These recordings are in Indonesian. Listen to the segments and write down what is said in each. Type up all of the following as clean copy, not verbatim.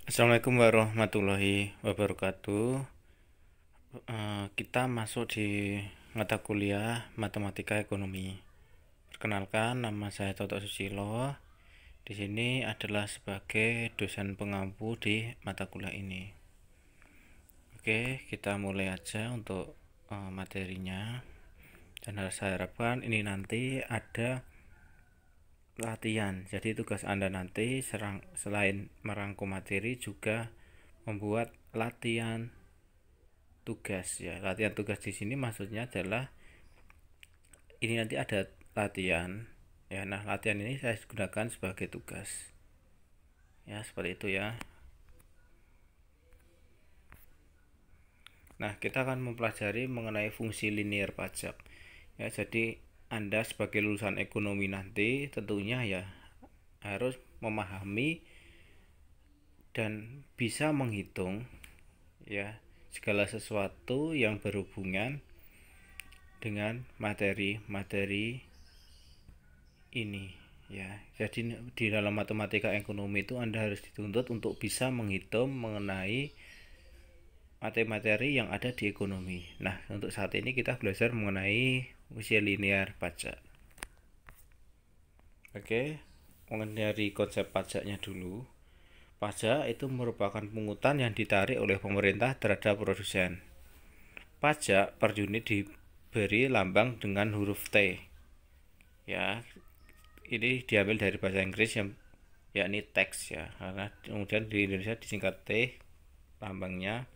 Assalamualaikum warahmatullahi wabarakatuh. Kita masuk di mata kuliah Matematika Ekonomi. Perkenalkan, nama saya Toto Susilo. Di sini adalah sebagai dosen pengampu di mata kuliah ini. Oke, kita mulai aja untuk materinya. Dan saya harapkan ini nanti ada latihan. Jadi tugas Anda nanti selain merangkum materi juga membuat latihan tugas ya. Latihan tugas di sini maksudnya adalah ini nanti ada latihan ya. Nah, latihan ini saya gunakan sebagai tugas. Ya, seperti itu ya. Nah, kita akan mempelajari mengenai fungsi linear pajak. Ya, jadi Anda sebagai lulusan ekonomi nanti tentunya ya harus memahami dan bisa menghitung ya segala sesuatu yang berhubungan dengan materi-materi ini ya. Jadi di dalam matematika ekonomi itu Anda harus dituntut untuk bisa menghitung mengenai materi-materi yang ada di ekonomi. Nah, untuk saat ini kita belajar mengenai fungsi linear pajak. Oke, mengenai konsep pajaknya dulu. Pajak itu merupakan pungutan yang ditarik oleh pemerintah terhadap produsen. Pajak per unit diberi lambang dengan huruf T. Ya, ini diambil dari bahasa Inggris yang yakni tax ya, karena kemudian di Indonesia disingkat T lambangnya.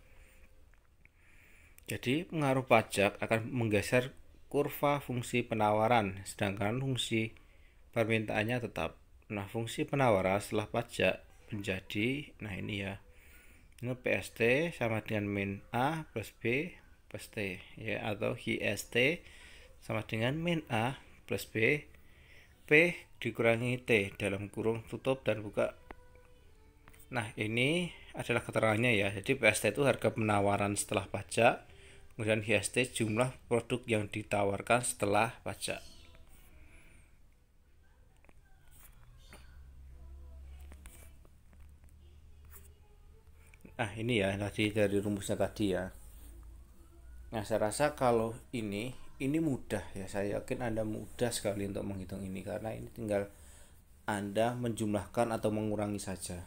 Jadi pengaruh pajak akan menggeser kurva fungsi penawaran, sedangkan fungsi permintaannya tetap. Nah, fungsi penawaran setelah pajak menjadi, nah ini ya, ini PST sama dengan min A plus B plus T ya, atau HST sama dengan min A plus B P dikurangi T dalam kurung tutup dan buka. Nah, ini adalah keterangannya ya. Jadi PST itu harga penawaran setelah pajak, kemudian HST jumlah produk yang ditawarkan setelah pajak. Nah, ini ya tadi dari rumusnya tadi ya. Nah, saya rasa kalau ini mudah ya. Saya yakin Anda mudah sekali untuk menghitung ini karena ini tinggal Anda menjumlahkan atau mengurangi saja.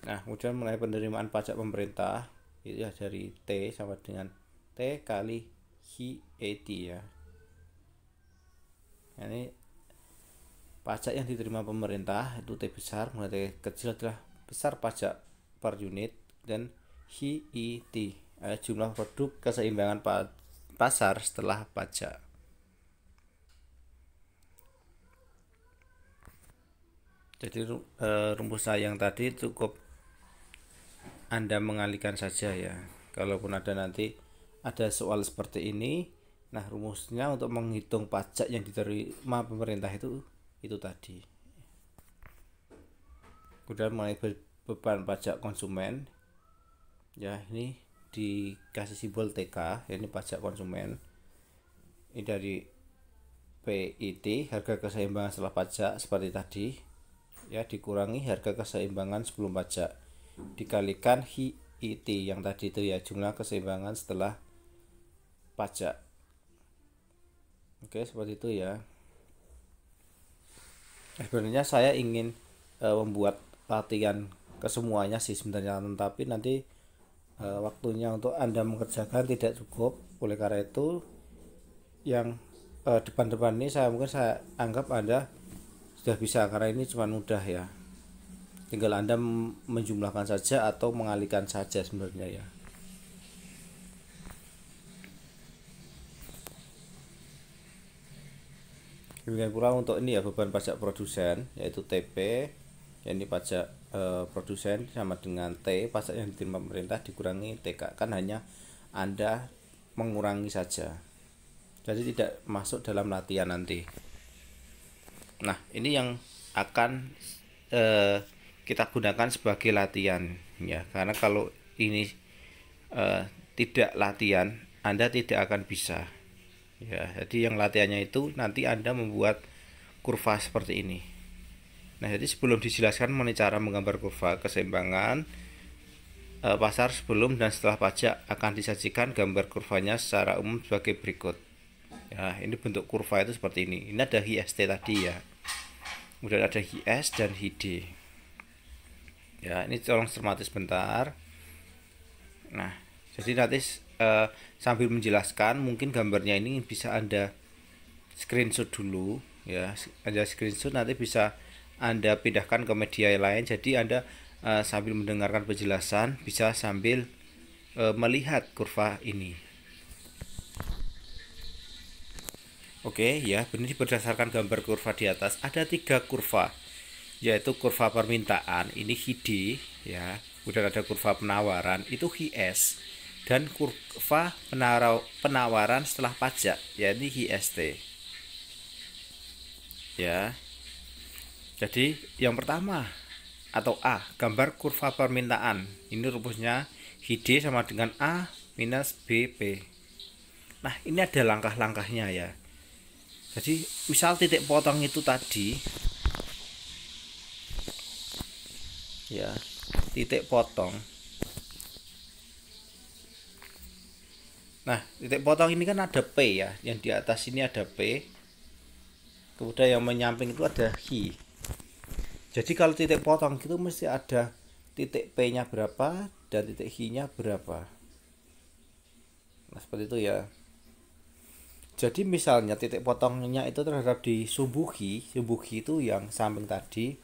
Nah, kemudian mengenai penerimaan pajak pemerintah itu ya dari T sama dengan T kali HAT ya. Nah, ini pajak yang diterima pemerintah itu T besar, kemudian T kecil adalah besar pajak per unit, dan HET jumlah produk keseimbangan pasar setelah pajak. Jadi rumus saya yang tadi cukup Anda mengalihkan saja ya. Kalaupun ada nanti ada soal seperti ini, nah rumusnya untuk menghitung pajak yang diterima pemerintah itu tadi. Kemudian mengenai beban pajak konsumen, ya ini dikasih simbol TK, ini pajak konsumen. Ini dari PIT, harga keseimbangan setelah pajak seperti tadi, ya dikurangi harga keseimbangan sebelum pajak dikalikan HIT yang tadi itu ya, jumlah keseimbangan setelah pajak. Oke, seperti itu ya. Sebenarnya saya ingin membuat latihan kesemuanya sih sebenarnya, tetapi nanti waktunya untuk Anda mengerjakan tidak cukup. Oleh karena itu yang depan-depan ini saya anggap Anda sudah bisa karena ini cuma mudah ya. Tinggal Anda menjumlahkan saja atau mengalihkan saja sebenarnya ya. Demikian pula untuk ini ya, beban pajak produsen yaitu TP, ya ini pajak produsen sama dengan T pajak yang diterima pemerintah dikurangi TK, kan hanya Anda mengurangi saja, jadi tidak masuk dalam latihan nanti. Nah, ini yang akan kita gunakan sebagai latihan ya, karena kalau ini tidak latihan Anda tidak akan bisa ya. Jadi yang latihannya itu nanti Anda membuat kurva seperti ini Nah, jadi sebelum dijelaskan mengenai cara menggambar kurva keseimbangan pasar sebelum dan setelah pajak, akan disajikan gambar kurvanya secara umum sebagai berikut. Ya, ini bentuk kurva itu seperti ini. Ini ada HIST tadi ya. Kemudian ada HIS dan HID. Ya, ini tolong cermati sebentar. Nah, jadi nanti sambil menjelaskan, mungkin gambarnya ini bisa Anda screenshot dulu ya. Anda screenshot, nanti bisa Anda pindahkan ke media lain. Jadi Anda sambil mendengarkan penjelasan bisa sambil melihat kurva ini. Oke ya, ini berdasarkan gambar kurva di atas ada 3 kurva, yaitu kurva permintaan ini HID ya, kemudian ada kurva penawaran itu HIS, dan kurva penawaran setelah pajak yaitu HIST ya. Jadi yang pertama atau A, gambar kurva permintaan. Ini rumusnya HID sama dengan A minus BP. Nah, ini ada langkah-langkahnya ya. Jadi misal titik potong itu tadi ya, titik potong. Nah, titik potong ini kan ada P ya, yang di atas ini ada P, kemudian yang menyamping itu ada Hi. Jadi kalau titik potong itu mesti ada titik P nya berapa dan titik Hi nya berapa. Nah, seperti itu ya. Jadi misalnya titik potongnya itu terhadap di sumbu Hi itu yang samping tadi,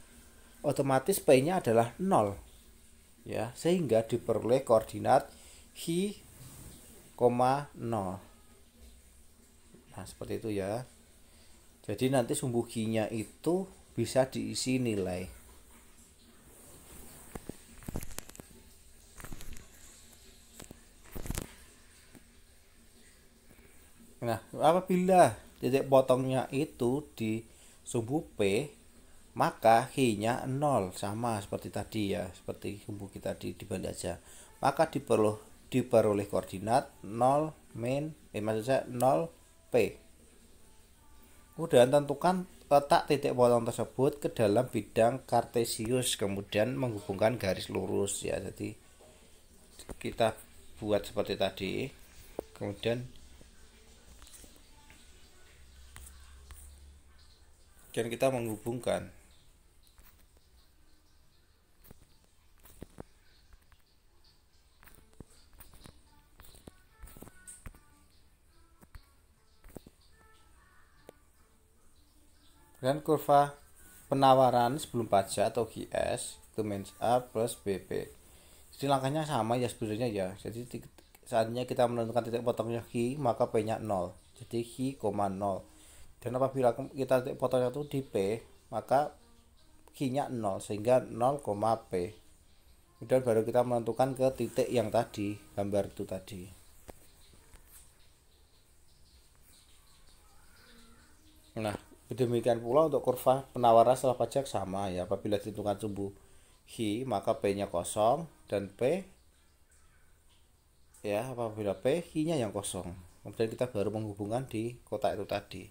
otomatis P nya adalah 0 ya, sehingga diperoleh koordinat Hi, 0. Nah, seperti itu ya. Jadi nanti sumbu Hi nya itu bisa diisi nilai. Nah, apabila titik potongnya itu di sumbu P, maka Hi-nya 0, sama seperti tadi ya, seperti sumbu kita dibanding aja. Maka diperoleh koordinat 0 maksud saya 0 P. Kemudian tentukan letak titik potong tersebut ke dalam bidang kartesius, kemudian menghubungkan garis lurus ya. Jadi kita buat seperti tadi. Kemudian kita menghubungkan. Dan kurva penawaran sebelum pajak atau GS itu minus A plus BP. Jadi langkahnya sama ya sebenarnya ya. Jadi saatnya kita menentukan titik potongnya Hi, maka P nya 0. Jadi Hi, 0. Dan apabila kita titik potongnya itu di P, maka Hi nya 0 sehingga 0, P. Kemudian baru kita menentukan ke titik yang tadi, gambar itu tadi. Nah, demikian pula untuk kurva penawaran setelah pajak sama ya. Apabila ditentukan sumbu Hi, maka P nya kosong, dan P ya, apabila P, Hi nya yang kosong. Kemudian kita baru menghubungkan di kotak itu tadi.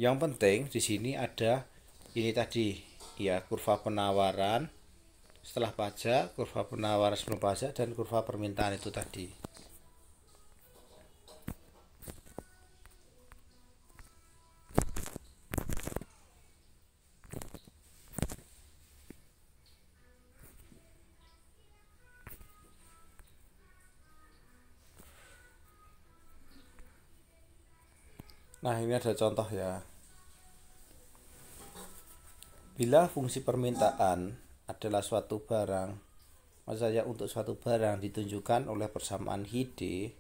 Yang penting di sini ada ini tadi ya, kurva penawaran setelah pajak, kurva penawaran sebelum pajak, dan kurva permintaan itu tadi. Nah, ini ada contoh ya. Bila fungsi permintaan adalah suatu barang, maksud saya untuk suatu barang ditunjukkan oleh persamaan HID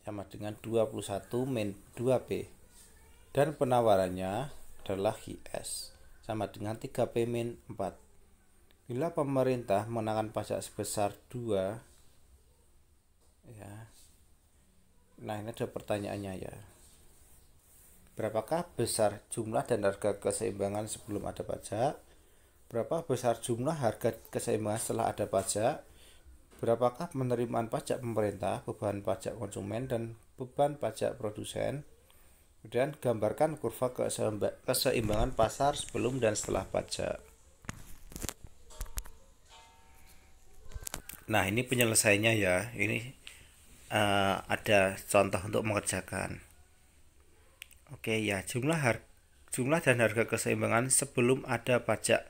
sama dengan 21 min 2P, dan penawarannya adalah HIS sama dengan 3P min 4. Bila pemerintah mengenakan pajak sebesar 2 ya. Nah, ini ada pertanyaannya ya. Berapakah besar jumlah dan harga keseimbangan sebelum ada pajak? Berapa besar jumlah harga keseimbangan setelah ada pajak? Berapakah penerimaan pajak pemerintah, beban pajak konsumen, dan beban pajak produsen? Kemudian gambarkan kurva keseimbangan pasar sebelum dan setelah pajak. Nah, ini penyelesaiannya ya. Ini ada contoh untuk mengerjakan. Oke ya, jumlah dan harga keseimbangan sebelum ada pajak.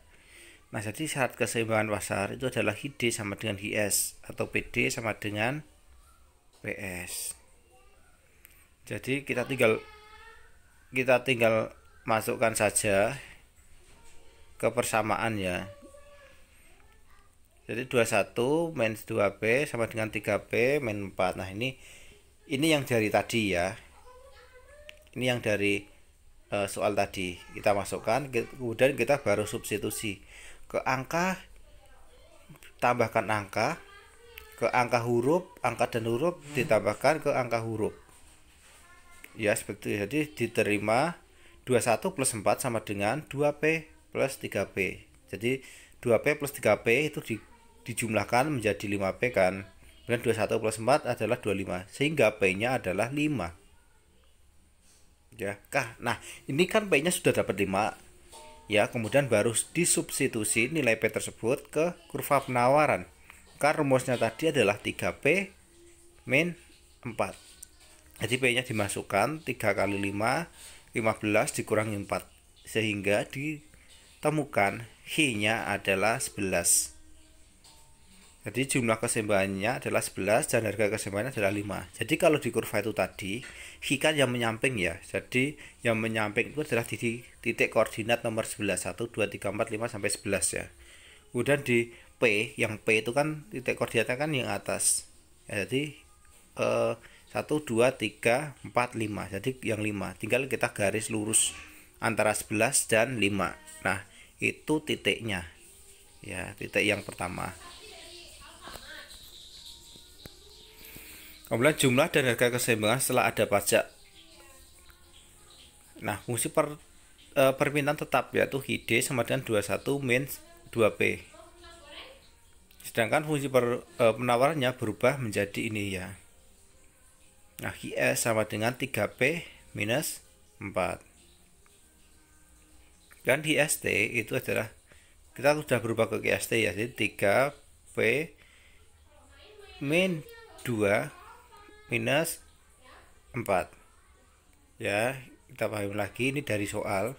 Nah, jadi syarat keseimbangan pasar itu adalah HD sama dengan HS atau PD sama dengan PS. Jadi kita tinggal masukkan saja ke persamaan ya. Jadi 21 minus 2P sama dengan 3P min 4. Nah, ini yang dari tadi ya. Ini yang dari soal tadi. Kita masukkan, kemudian kita baru substitusi. Ke angka, tambahkan angka. Ke angka huruf, angka dan huruf ditambahkan ke angka huruf. Ya, seperti itu. Jadi diterima 21 plus 4 sama dengan 2P plus 3P. Jadi 2P plus 3P itu dijumlahkan menjadi 5P kan. Dan 21 plus 4 adalah 25. Sehingga P-nya adalah 5. Ya, nah, ini kan P-nya sudah dapat 5. Ya, kemudian baru disubstitusi nilai P tersebut ke kurva penawaran. Karena rumusnya tadi adalah 3P min 4. Jadi P-nya dimasukkan 3 kali 5, 15 dikurangi 4. Sehingga ditemukan H-nya adalah 11. Jadi jumlah keseimbangannya adalah 11 dan harga keseimbangannya adalah 5. Jadi kalau di kurva itu tadi, H kan yang menyamping ya. Jadi yang menyamping itu adalah di titik koordinat nomor 11. 1, 2, 3, 4, 5, sampai 11 ya. Kemudian di P, yang P itu kan titik koordinatnya kan yang atas. Ya, jadi 1, 2, 3, 4, 5. Jadi yang 5. Tinggal kita garis lurus antara 11 dan 5. Nah, itu titiknya. Ya, titik yang pertama. Kemudian jumlah dan harga keseimbangan setelah ada pajak. Nah, fungsi permintaan tetap yaitu HD sama dengan 21 min 2P. Sedangkan fungsi penawarannya berubah menjadi ini ya. Nah, HS sama dengan 3P minus 4. Dan HST itu adalah, kita sudah berubah ke HST ya, jadi 3P min 2 minus 4. Ya, kita pahami lagi, ini dari soal.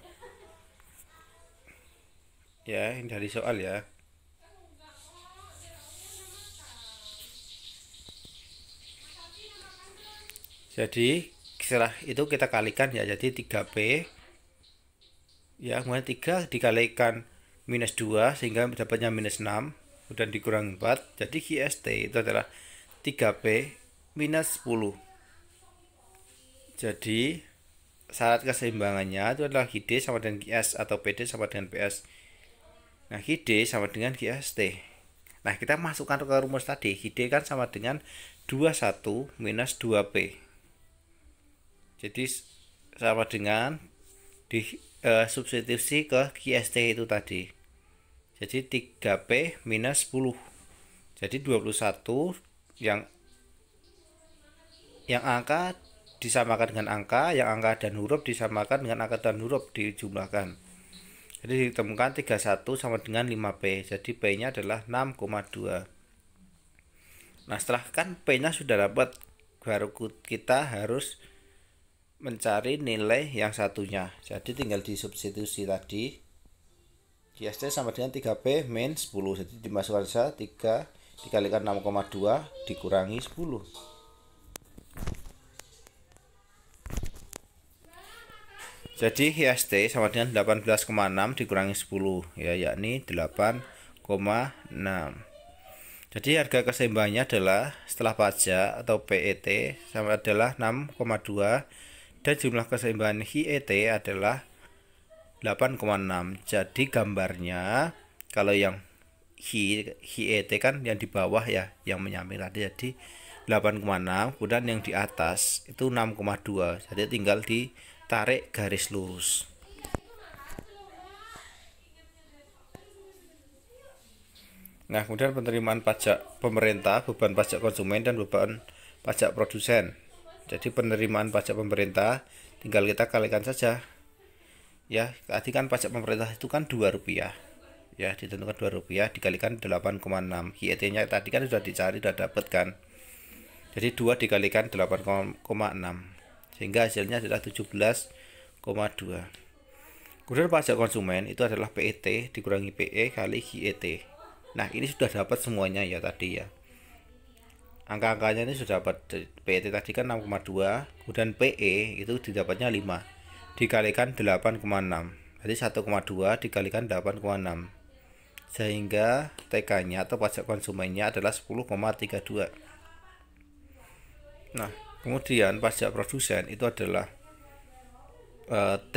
Ya, ini dari soal ya. Jadi setelah itu kita kalikan ya, jadi 3P ya, kemudian 3 dikalikan minus 2 sehingga dapatnya minus 6, kemudian dikurang 4. Jadi GST itu adalah 3P minus 10. Jadi syarat keseimbangannya itu adalah HD sama dengan GS atau PD sama dengan PS. Nah, HD sama dengan GST. Nah, kita masukkan ke rumus tadi. HD kan sama dengan 21 minus 2P. Jadi sama dengan substitusi ke GST itu tadi. Jadi 3P minus 10. Jadi 21 yang angka disamakan dengan angka, yang angka dan huruf disamakan dengan angka dan huruf dijumlahkan. Jadi ditemukan 31 sama dengan 5P. Jadi P-nya adalah 6,2. Nah, setelah kan P-nya sudah dapat, baru kita harus mencari nilai yang satunya. Jadi tinggal disubstitusi tadi. GST sama dengan 3P min 10. Jadi dimasukkan saja 3 dikalikan 6,2 dikurangi 10. Jadi HST sama dengan 18,6 dikurangi 10 ya, yakni 8,6. Jadi harga keseimbangannya adalah setelah pajak atau PET sama adalah 6,2 dan jumlah keseimbangan HET adalah 8,6. Jadi gambarnya kalau yang HET kan yang di bawah ya, yang menyamping tadi, jadi 8,6, kemudian yang di atas itu 6,2. Jadi tinggal ditarik garis lurus. Nah, kemudian penerimaan pajak pemerintah, beban pajak konsumen, dan beban pajak produsen. Jadi penerimaan pajak pemerintah tinggal kita kalikan saja ya. Tadi kan pajak pemerintah itu kan Rp2 ya, ditentukan Rp2 dikalikan 8,6. HIT nya tadi kan sudah dicari, sudah dapat kan. Jadi 2 dikalikan 8,6 sehingga hasilnya adalah 17,2. Kemudian pajak konsumen itu adalah PET dikurangi PE kali HIT. Nah ini sudah dapat semuanya ya tadi ya, angka-angkanya ini sudah dapat. PET tadi kan 6,2, kemudian PE itu didapatnya 5 dikalikan 8,6, jadi 1,2 dikalikan 8,6, sehingga TK nya atau pajak konsumennya adalah 10,32. Nah kemudian pajak produsen itu adalah T,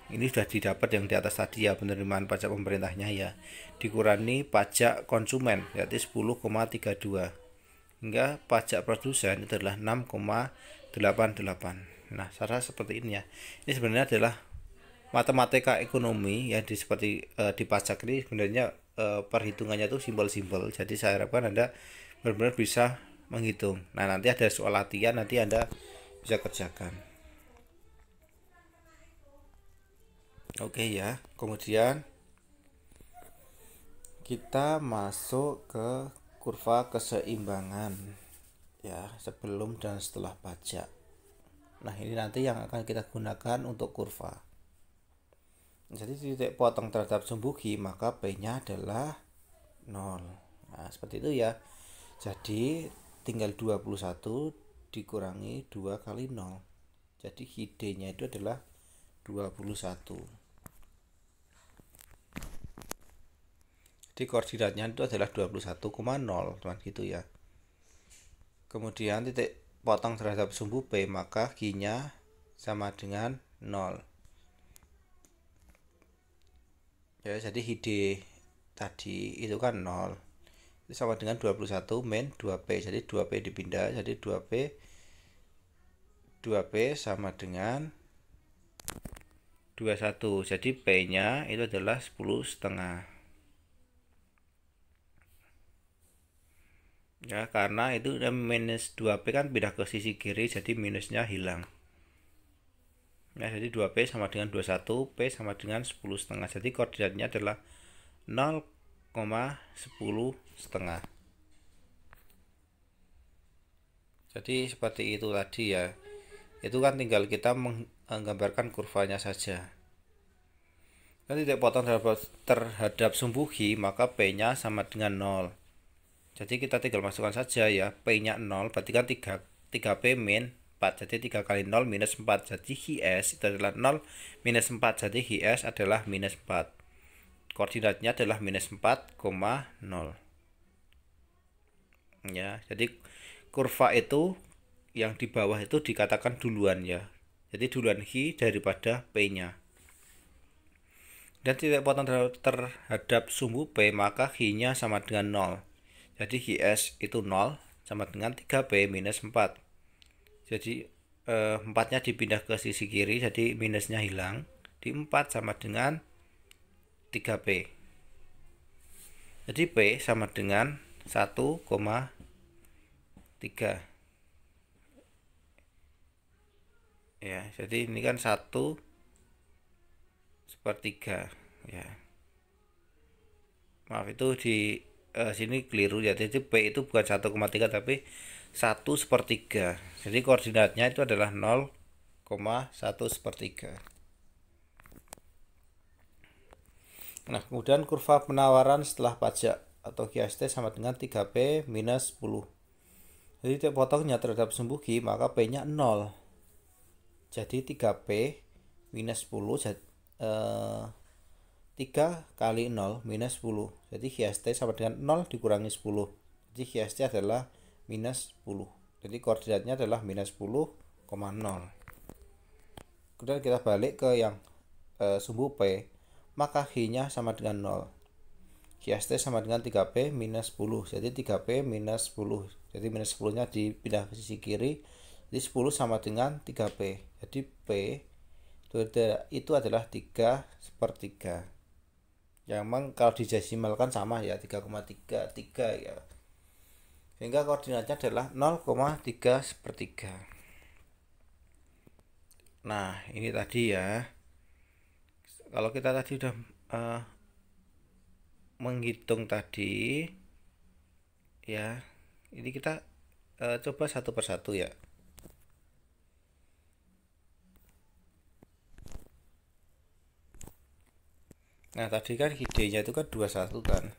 ini sudah didapat yang di atas tadi ya, penerimaan pajak pemerintahnya ya, dikurangi pajak konsumen yaitu 10,32, hingga pajak produsen itu adalah 6,88. Nah cara seperti ini ya, ini sebenarnya adalah matematika ekonomi ya, seperti di pajak ini sebenarnya perhitungannya tuh simpel-simpel. Jadi saya harapkan Anda benar-benar bisa menghitung. Nah nanti ada soal latihan, nanti Anda bisa kerjakan. Oke ya, kemudian kita masuk ke kurva keseimbangan ya, sebelum dan setelah pajak. Nah ini nanti yang akan kita gunakan untuk kurva. Jadi titik potong terhadap sumbu G maka P nya adalah 0. Nah seperti itu ya. Jadi tinggal 21 dikurangi 2 kali 0, jadi ID nya itu adalah 21. Jadi koordinatnya itu adalah 21,0 teman gitu ya. Kemudian titik potong terhadap sumbu P maka G nya sama dengan 0 ya, jadi ID tadi itu kan 0 itu sama dengan 21 min 2P, jadi 2P dipindah jadi 2P sama dengan 21, jadi P nya itu adalah 10,5 ya, karena itu minus 2P kan pindah ke sisi kiri, jadi minusnya hilang ya, jadi 2P sama dengan 21, P sama dengan 10,5, jadi koordinatnya adalah 0,10,5. Jadi seperti itu tadi ya, itu kan tinggal kita menggambarkan kurvanya saja. Nanti titik potong terhadap sumbu G maka P nya sama dengan 0, jadi kita tinggal masukkan saja ya, P nya 0 berarti kan 3P min 4, jadi 3 kali 0 minus 4, jadi HIS itu adalah 0 minus 4, jadi HIS adalah minus 4, koordinatnya adalah minus 4,0 ya. Jadi kurva itu yang di bawah itu dikatakan duluan ya, jadi duluan G daripada P nya. Dan titik potong terhadap sumbu P maka G nya sama dengan 0, jadi HIS itu 0 sama dengan 3P minus 4, jadi 4 nya dipindah ke sisi kiri, jadi minusnya hilang, di 4 sama dengan 3P, jadi P sama dengan 1,3 ya, jadi ini kan 1/3 ya, maaf itu di sini keliru ya, jadi P itu bukan 1,3 tapi 1/3, jadi koordinatnya itu adalah 0,1/3. Nah kemudian kurva penawaran setelah pajak atau QST sama dengan 3P minus 10, jadi titik potongnya terhadap sumbu G maka P nya 0, jadi 3P minus 10 3 kali 0 minus 10, jadi HST sama dengan 0 dikurangi 10, jadi HST adalah minus 10, jadi koordinatnya adalah minus 10,0. Kemudian kita balik ke yang sumbu P maka G nya sama dengan 0, HST sama dengan 3P minus 10, jadi 3P minus 10, jadi minus 10 nya dipindah ke sisi kiri, jadi 10 sama dengan 3P, jadi P itu adalah 3/3 ya, memang kalau dijasimalkan sama ya 3,33 ya, sehingga koordinatnya adalah 0,3/3. Nah, ini tadi ya. Kalau kita tadi udah menghitung tadi ya, ini kita coba satu persatu ya. Nah, tadi kan idenya itu kan 21 kan.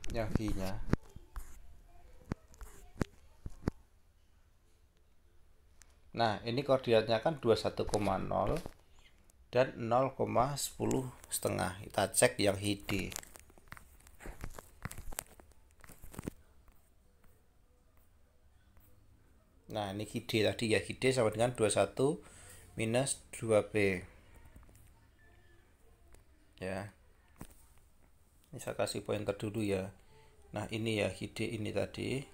Yang I-nya. Nah, ini koordinatnya kan 21,0 dan 0,10 setengah. Kita cek yang ID. Nah, ini ID tadi ya, ID sama dengan 21 minus 2B. Ya. Ini saya kasih pointer dulu ya. Nah, ini ya ID ini tadi.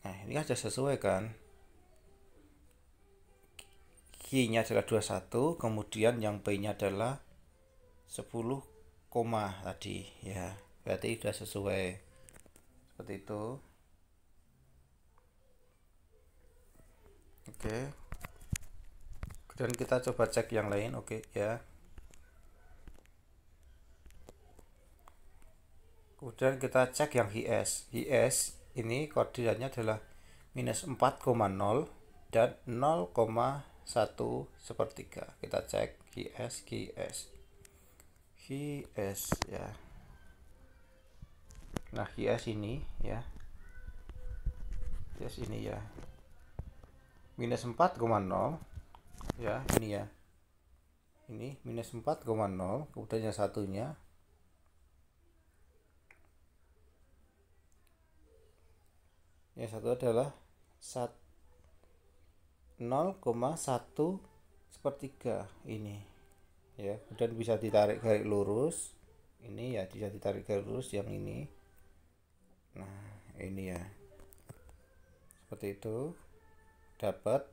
Nah, ini kan sudah sesuai kan. Q-nya adalah 21, kemudian yang B-nya adalah 10, tadi ya. Berarti sudah sesuai. Seperti itu. Oke. Kemudian kita coba cek yang lain, oke ya. Kemudian kita cek yang HIS. HIS ini koordinatnya adalah minus 4,0 dan 0,1 sepertiga. Kita cek HIS ya. Nah, HIS ini ya. HIS ini ya. Minus 4,0 ya, ini ya. Ini minus 4,0, kemudian yang satunya yang satu adalah 0,1 sepertiga ini ya. Kemudian bisa ditarik garis lurus ini ya, bisa ditarik garis lurus yang ini. Nah, ini ya, seperti itu. Dapat.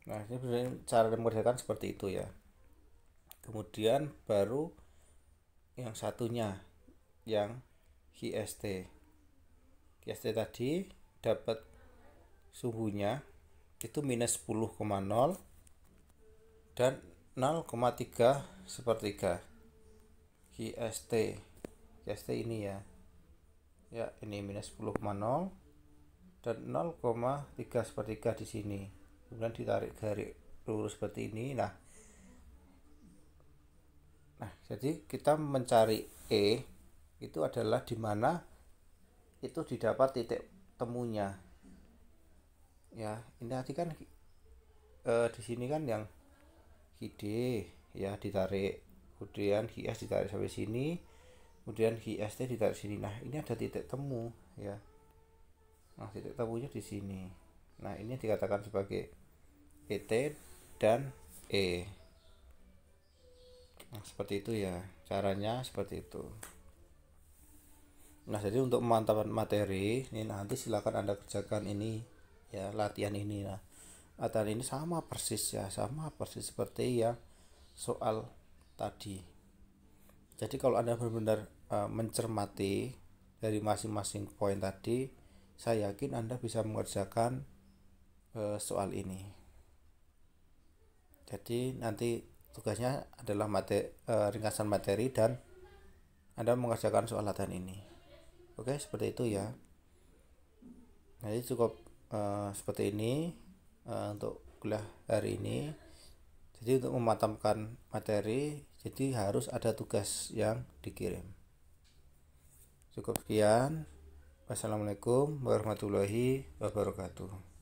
Nah, ini sebenarnya cara mengerjakan seperti itu ya. Kemudian baru yang satunya yang GST tadi dapat suhunya itu minus 10,0 dan 0,3 sepertiga. GST ini ya. Ya, ini minus 10,0 dan 0,3 sepertiga di sini. Kemudian ditarik garis lurus seperti ini. Nah, jadi kita mencari E itu adalah di mana itu didapat titik temunya. Ya, ini tadi kan di sini kan yang ID ya ditarik, kemudian GS ditarik sampai sini, kemudian GST ditarik sini. Nah, ini ada titik temu ya. Nah, titik temunya di sini. Nah, ini dikatakan sebagai ET dan E. Nah, seperti itu ya. Caranya seperti itu. Nah, jadi untuk memantapkan materi ini nanti silakan Anda kerjakan ini ya, latihan ini. Nah, latihan ini sama persis ya, sama persis seperti yang soal tadi. Jadi kalau Anda benar-benar mencermati dari masing-masing poin tadi, saya yakin Anda bisa mengerjakan soal ini. Jadi nanti tugasnya adalah ringkasan materi dan Anda mengerjakan soal latihan ini. Oke, seperti itu ya. Jadi cukup seperti ini untuk kuliah hari ini. Jadi untuk mematangkan materi, jadi harus ada tugas yang dikirim. Cukup sekian. Wassalamualaikum warahmatullahi wabarakatuh.